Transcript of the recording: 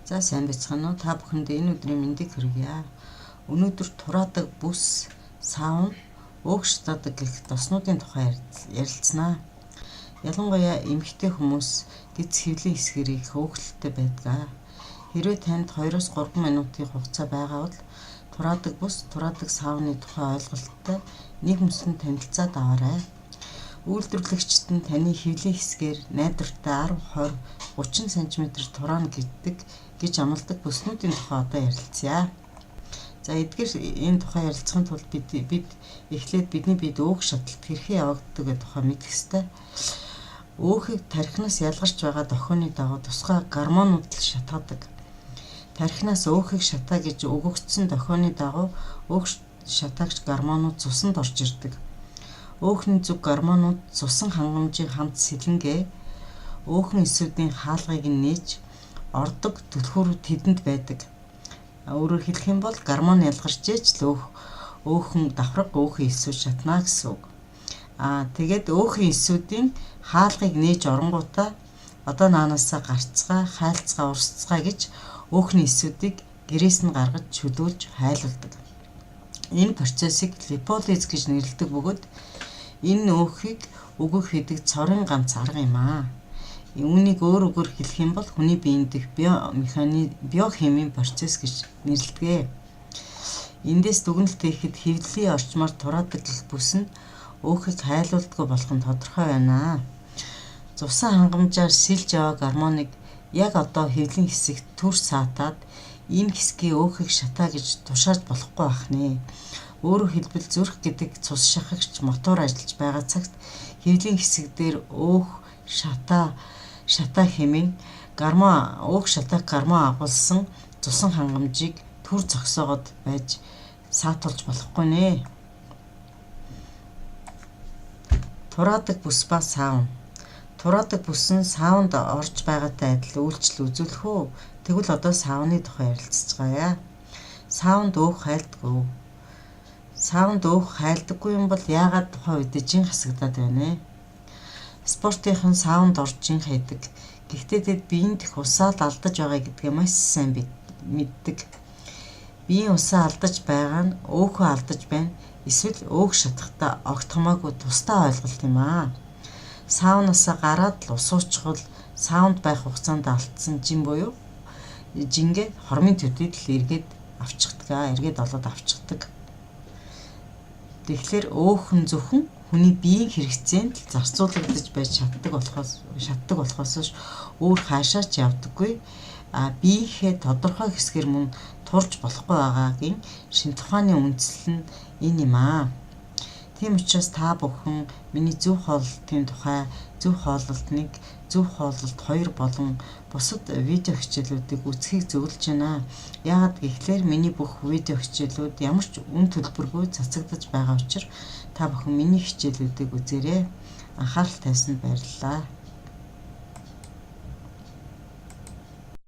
За сайн байцгаана уу? Та бүхэнд энэ өдрийн мэндийг хүргье. Өнөөдөр тураадаг бүс, савн, өөгшдөг гэх тоснуудын тухай ярилцсанаа. Ялангуяа эмэгтэй хүмүүс гиз хэвлийн эсгэрийг хөөгөлттэй байдаг. Хэрвээ танд 2-3 минутын хугацаа байгаа бол тураадаг бүс, тураадаг савны тухай ойлголттой нэг хүнсэнд танилцаад аваарай. Үйлдвэрлэгчид нь таны хэвлийн хэсгээр найдвартай 10, 20, 30 см тураана гэдэг гэж амладаг бүснүүдийн тухай одоо ярилцъя. За эдгээр энэ тухай ярилцахын тулд бид эхлээд бидний биед өөх шаталт хэрхэн явагддаг тухай мэдэх ёстой. Өөхийг тархинаас ялгарч байгаа дохионы дагуу тусгай гормонууд л шатаадаг. Тархинаас өөхийг шатаа гэж өгөгдсөн дохионы дагуу өөх шатаагч гормонууд цусанд орж ирдэг. Өөхний зүг гормонууд цусан хангамжийн хамт сэлэнгээ өөхөн эсүүдийн хаалгыг нээж ордог түлхүүрүүд тэдэнд байдаг. Өөрөөр хэлэх юм бол гормон ялгарч ээж л өөхөн давхраг өөхөн эсүүд шатна гэсэн үг. Тэгээд өөхөн эсүүдийн хаалгыг нээж оронгуудаа одоо наанаасаа гарцгаа, хайлцгаа, урсцгаа гэж өөхний эсүүдийг гэрээс нь гаргаж чөлөөлж хайлуулдаг. Энэ процессыг липолиз гэж нэрлэдэг бөгөөд энэ өөхийг өгөх хийдэг цорын ганц арга юм аа. Үүнийг өөр үгээр хэлэх юм бол хүний биеийн дэх биохимийн процесс гэж нэрлэдэг. Эндээс дүгнэлт хийхэд хэвлэлийн орчмоор тураадаг гэх бүс нь өөхийг хайлуулдаггүй болох нь тодорхой байна. Цусан хангамжаар сэлж яваа гормоныг яг одоо хэвлийн хэсэгт түр саатаад энэ хэсгийг өөхийг шатаа гэж тушааж болохгүй бахнэ. Өөрөөр хэлбэл зүрх гэдэг цус шахагч мотор ажиллаж байгаа цагт хэвлийн хэсэг дээр өөх шатаа хэмээн өөх шатааг гормон агуулсан цусан хангамжийг түр зогсоогоод байж саатуулж болохгүй нэ. Тураадаг бүс ба савн. Тураадаг бүс нь савнд орж байгаатай адил үйлчлэл үзүүлэх үү? Тэгвэл одоо савны тухай ярилццгаая. Савнд өөх хайлдаггүй. Савнд өөх хайлдаггүй юм бол яагаад тухайн үед жин хасагдаад байна вэ? Спортынхан савнд орж жин хайдаг. Гэхдээ тэд биеийн дэх усаа алдаж байгаа гэдгээ маш сайн мэддэг. Биеийн усаа алдаж байгаа нь өөхөө алдаж байна. Эсвэл өөх шатахтаа огт хамаагүй тусдаа ойлголт юм аа. Саунасаа гараад л ус уучхал саунд байх хугацаанд алдсан жин буюу жингээ хормын төдийд л эргээд олоод авчихдаг. Тэгэхээр өөхөн зөвхөн хүний биеийн хэрэгцээнд л зарцуулагдаж байж шатдаг болохоос өөр хаашаа ч явдаггүй. Биеийнхээ тодорхой хэсгэр мөн турж болохгүй байгаагийн шинж ухааны үндсэл нь энэ юм аа. Тийм учраас та бүхэн миний зөв хооллолтын тухай, зөв хооллолт 1, зөв хооллолт 2 болон бусад видео хичээлүүдийг үзэхийг зөвлөж байна. Яагаад гэвэл миний бүх видео хичээлүүд ямар ч үн төлбөргүй цацагдаж байгаа учраас та бүхэн миний хичээлүүдийг үзээрэй. Анхаарал тавьсанд баярлалаа.